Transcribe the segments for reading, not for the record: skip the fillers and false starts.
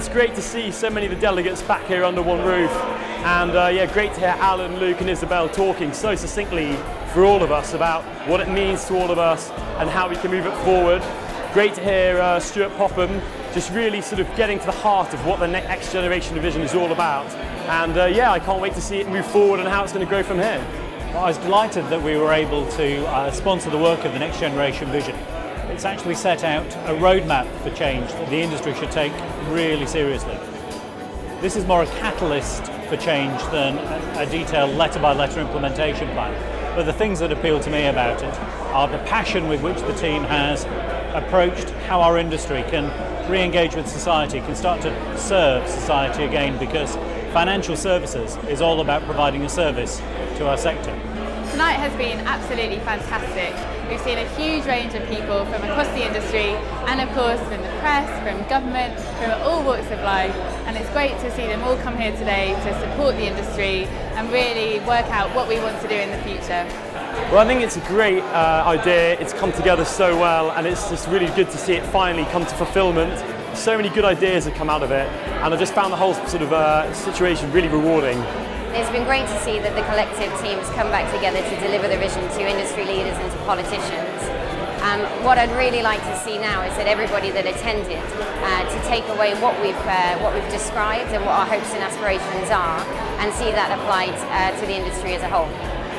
it's great to see so many of the delegates back here under one roof, and yeah, great to hear Alan, Luke and Isabel talking so succinctly for all of us about what it means to all of us and how we can move it forward. Great to hear Stuart Popham just really sort of getting to the heart of what the next generation of vision is all about, and yeah, I can't wait to see it move forward and how it's going to grow from here. Well, I was delighted that we were able to sponsor the work of the Next Generation Vision. It's actually set out a roadmap for change that the industry should take really seriously. This is more a catalyst for change than a detailed letter-by-letter implementation plan. But the things that appeal to me about it are the passion with which the team has approached how our industry can re-engage with society, can start to serve society again, because financial services is all about providing a service to our sector. Tonight has been absolutely fantastic. We've seen a huge range of people from across the industry, and of course from the press, from government, from all walks of life, and it's great to see them all come here today to support the industry and really work out what we want to do in the future. Well, I think it's a great idea. It's come together so well, and it's just really good to see it finally come to fulfilment. So many good ideas have come out of it, and I just found the whole sort of situation really rewarding. It's been great to see that the collective teams come back together to deliver the vision to industry leaders and to politicians. What I'd really like to see now is that everybody that attended to take away what we've described and what our hopes and aspirations are, and see that applied to the industry as a whole.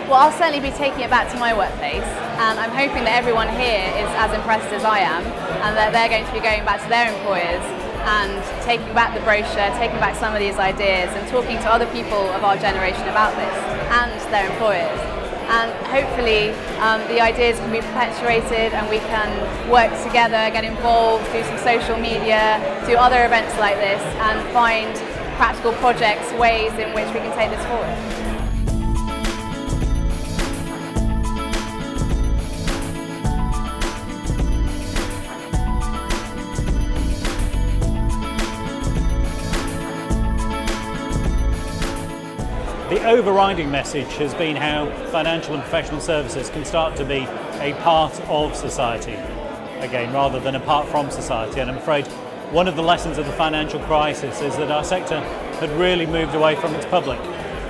Well, I'll certainly be taking it back to my workplace, and I'm hoping that everyone here is as impressed as I am, and that they're going to be going back to their employers and taking back the brochure, taking back some of these ideas and talking to other people of our generation about this and their employers. And hopefully the ideas can be perpetuated and we can work together, get involved, do some social media, do other events like this and find practical projects, ways in which we can take this forward. The overriding message has been how financial and professional services can start to be a part of society again, rather than apart from society. And I'm afraid one of the lessons of the financial crisis is that our sector had really moved away from its public.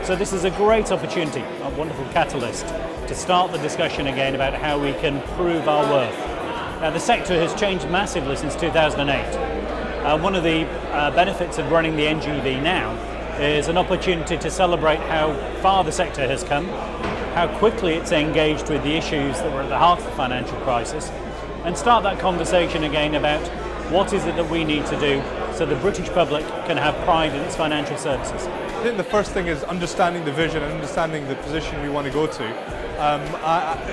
So this is a great opportunity, a wonderful catalyst, to start the discussion again about how we can prove our worth. Now, the sector has changed massively since 2008. One of the benefits of running the NGV now is an opportunity to celebrate how far the sector has come, how quickly it's engaged with the issues that were at the heart of the financial crisis, and start that conversation again about what is it that we need to do so the British public can have pride in its financial services. I think the first thing is understanding the vision and understanding the position we want to go to.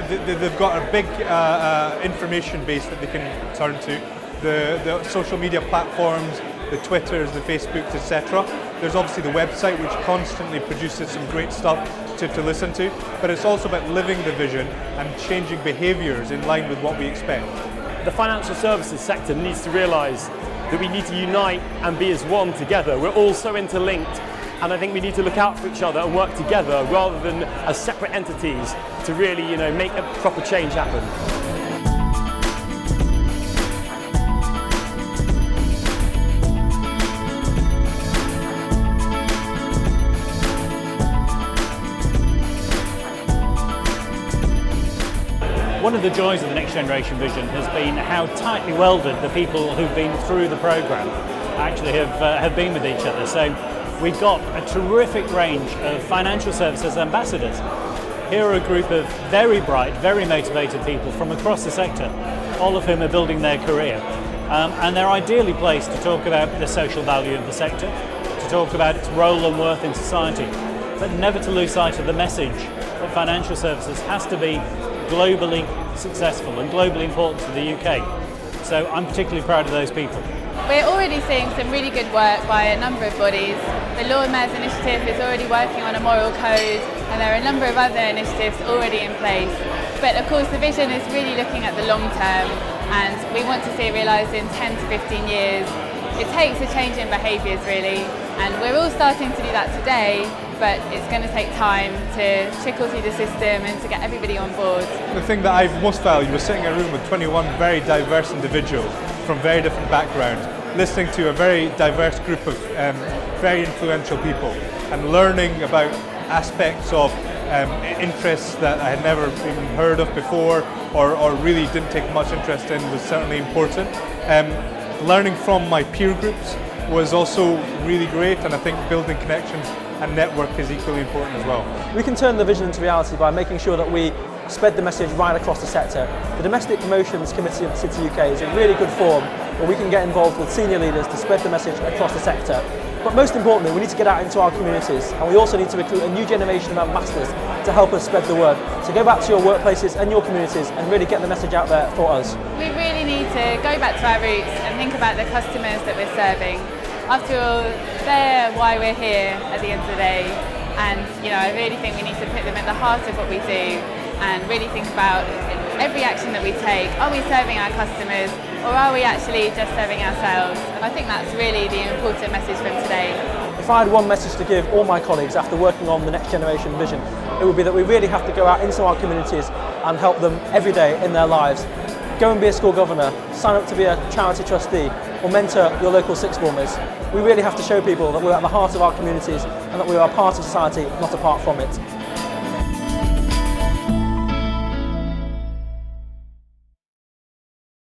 They've got a big information base that they can turn to, the social media platforms, the Twitters, the Facebooks, etc. There's obviously the website, which constantly produces some great stuff to listen to, but it's also about living the vision and changing behaviours in line with what we expect. The financial services sector needs to realise that we need to unite and be as one together. We're all so interlinked, and I think we need to look out for each other and work together rather than as separate entities to really, make a proper change happen. One of the joys of the Next Generation Vision has been how tightly welded the people who've been through the programme actually have been with each other. So we've got a terrific range of financial services ambassadors. Here are a group of very bright, very motivated people from across the sector, all of whom are building their career. And they're ideally placed to talk about the social value of the sector, to talk about its role and worth in society, but never to lose sight of the message that financial services has to be globally successful and globally important to the UK. So I'm particularly proud of those people. We're already seeing some really good work by a number of bodies. The Lord Mayor's initiative is already working on a moral code, and there are a number of other initiatives already in place. But of course the vision is really looking at the long term, and we want to see it realised in 10 to 15 years. It takes a change in behaviours really, and we're all starting to do that today, but it's going to take time to trickle through the system and to get everybody on board. The thing that I've most valued was sitting in a room with 21 very diverse individuals from very different backgrounds, listening to a very diverse group of very influential people and learning about aspects of interests that I had never even heard of before or really didn't take much interest in was certainly important. Learning from my peer groups was also really great, and I think building connections and network is equally important as well. We can turn the vision into reality by making sure that we spread the message right across the sector. The Domestic Promotions Committee of the City UK is a really good forum where we can get involved with senior leaders to spread the message across the sector. But most importantly, we need to get out into our communities, and we also need to recruit a new generation of ambassadors to help us spread the word. So go back to your workplaces and your communities and really get the message out there for us. We really need to go back to our roots and think about the customers that we're serving. After all, they're why we're here at the end of the day, and I really think we need to put them at the heart of what we do and really think about every action that we take. Are we serving our customers, or are we actually just serving ourselves? And I think that's really the important message from today. If I had one message to give all my colleagues after working on the Next Generation Vision, it would be that we really have to go out into our communities and help them every day in their lives. Go and be a school governor, sign up to be a charity trustee, or mentor your local sixth formers. We really have to show people that we're at the heart of our communities and that we are a part of society, not apart from it.